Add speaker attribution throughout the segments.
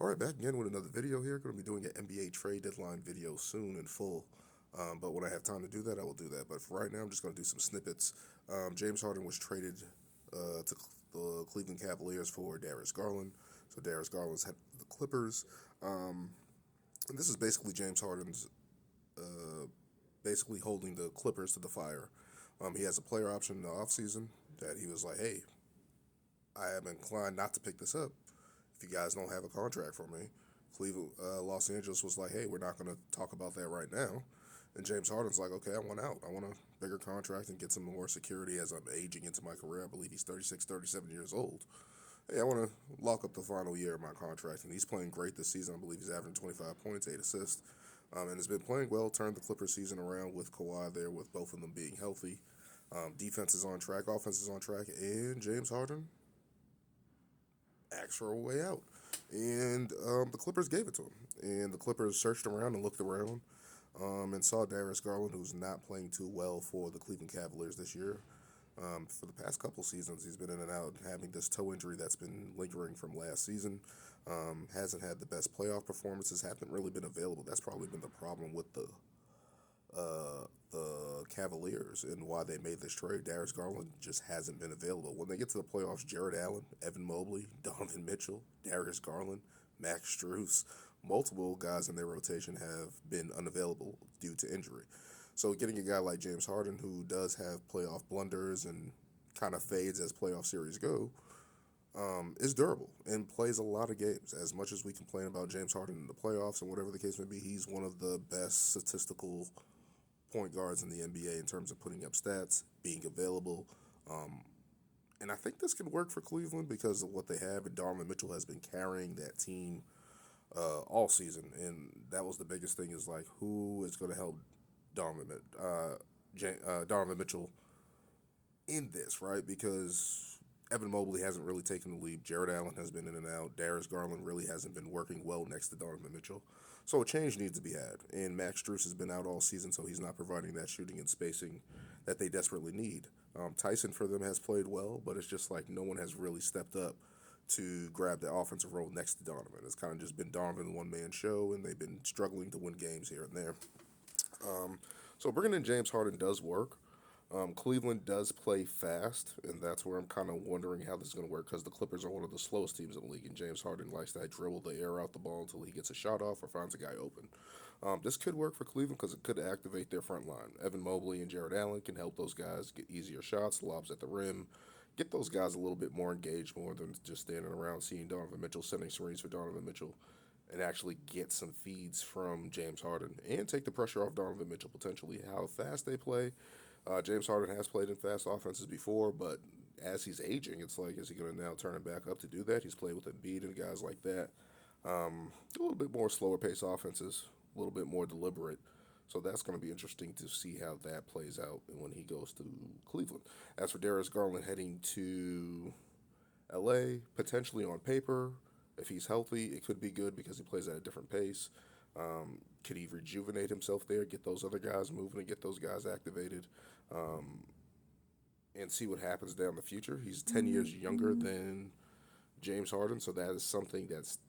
Speaker 1: Alright, back again with another video here. Going to be doing an NBA trade deadline video soon in full. But when I have time to do that, I will do that. But for right now, I'm just going to do some snippets. James Harden was traded to the Cleveland Cavaliers for Darius Garland. So Darius Garland's head of the Clippers. And this is basically James Harden's basically holding the Clippers to the fire. He has a player option in the offseason that he was like, hey, I am inclined not to pick this up if you guys don't have a contract for me. Cleveland, Los Angeles was like, hey, we're not going to talk about that right now. And James Harden's like, okay, I want out. I want a bigger contract and get some more security as I'm aging into my career. I believe he's 36, 37 years old. Hey, I want to lock up the final year of my contract. And he's playing great this season. I believe he's averaging 25 points, 8 assists. And has been playing well, turned the Clippers season around with Kawhi there, with both of them being healthy. Defense is on track, offense is on track, and James Harden asked for a way out. And the Clippers gave it to him. And the Clippers searched around and looked around and saw Darius Garland, who's not playing too well for the Cleveland Cavaliers this year. For the past couple seasons, he's been in and out, having this toe injury that's been lingering from last season. Hasn't had the best playoff performances, haven't really been available. That's probably been the problem with the Cavaliers and why they made this trade. Darius Garland just hasn't been available. When they get to the playoffs, Jared Allen, Evan Mobley, Donovan Mitchell, Darius Garland, Max Strus, multiple guys in their rotation have been unavailable due to injury. So getting a guy like James Harden, who does have playoff blunders and kind of fades as playoff series go, is durable and plays a lot of games. As much as we complain about James Harden in the playoffs and whatever the case may be, he's one of the best statistical point guards in the NBA in terms of putting up stats, being available. And I think this can work for Cleveland because of what they have. And Donovan Mitchell has been carrying that team all season. And that was the biggest thing, is like, who is going to help Donovan Mitchell in this, right? Because Evan Mobley hasn't really taken the lead. Jared Allen has been in and out. Darius Garland really hasn't been working well next to Donovan Mitchell. So a change needs to be had. And Max Strus has been out all season, so he's not providing that shooting and spacing that they desperately need. Tyson for them has played well, but it's just like no one has really stepped up to grab the offensive role next to Donovan. It's kind of just been Donovan one-man show, and they've been struggling to win games here and there. So bringing in James Harden does work. Cleveland does play fast, and that's where I'm kind of wondering how this is going to work, because the Clippers are one of the slowest teams in the league, and James Harden likes to dribble the air out the ball until he gets a shot off or finds a guy open. This could work for Cleveland because it could activate their front line. Evan Mobley and Jared Allen can help those guys get easier shots, lobs at the rim, get those guys a little bit more engaged, more than just standing around seeing Donovan Mitchell, sending screens for Donovan Mitchell, and actually get some feeds from James Harden and take the pressure off Donovan Mitchell potentially. How fast they play. James Harden has played in fast offenses before, but as he's aging, it's like, is he going to now turn it back up to do that? He's played with Embiid and guys like that. A little bit more slower pace offenses, a little bit more deliberate. So that's going to be interesting to see how that plays out when he goes to Cleveland. As for Darius Garland heading to LA, potentially on paper, if he's healthy, it could be good because he plays at a different pace. Could he rejuvenate himself there, get those other guys moving and get those guys activated, and see what happens down the future? He's 10 years younger than James Harden, so that is something that's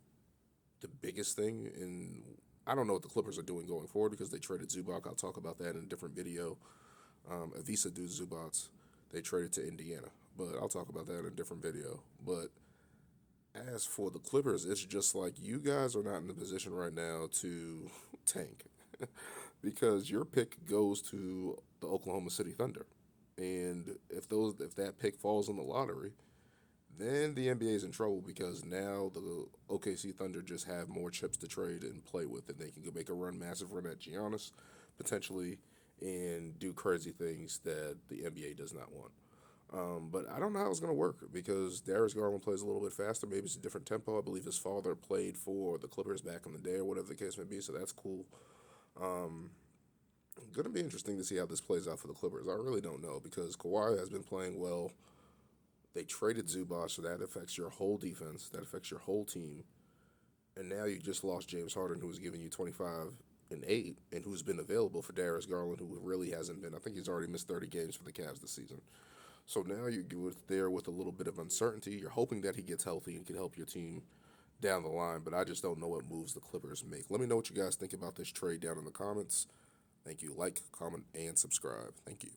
Speaker 1: the biggest thing. And I don't know what the Clippers are doing going forward because they traded Zubac. I'll talk about that in a different video. Avisa do Zubac. They traded to Indiana, but I'll talk about that in a different video. But as for the Clippers, it's just like, you guys are not in the position right now to tank because your pick goes to the Oklahoma City Thunder. And if that pick falls in the lottery, then the NBA is in trouble because now the OKC Thunder just have more chips to trade and play with, and they can go make a massive run at Giannis potentially, and do crazy things that the NBA does not want. But I don't know how it's going to work because Darius Garland plays a little bit faster. Maybe it's a different tempo. I believe his father played for the Clippers back in the day or whatever the case may be, so that's cool. Going to be interesting to see how this plays out for the Clippers. I really don't know because Kawhi has been playing well. They traded Zubac, so that affects your whole defense. That affects your whole team. And now you just lost James Harden, who was giving you 25 and 8, and who's been available for Darius Garland, who really hasn't been. I think he's already missed 30 games for the Cavs this season. So now you're there with a little bit of uncertainty. You're hoping that he gets healthy and can help your team down the line, but I just don't know what moves the Clippers make. Let me know what you guys think about this trade down in the comments. Thank you. Like, comment, and subscribe. Thank you.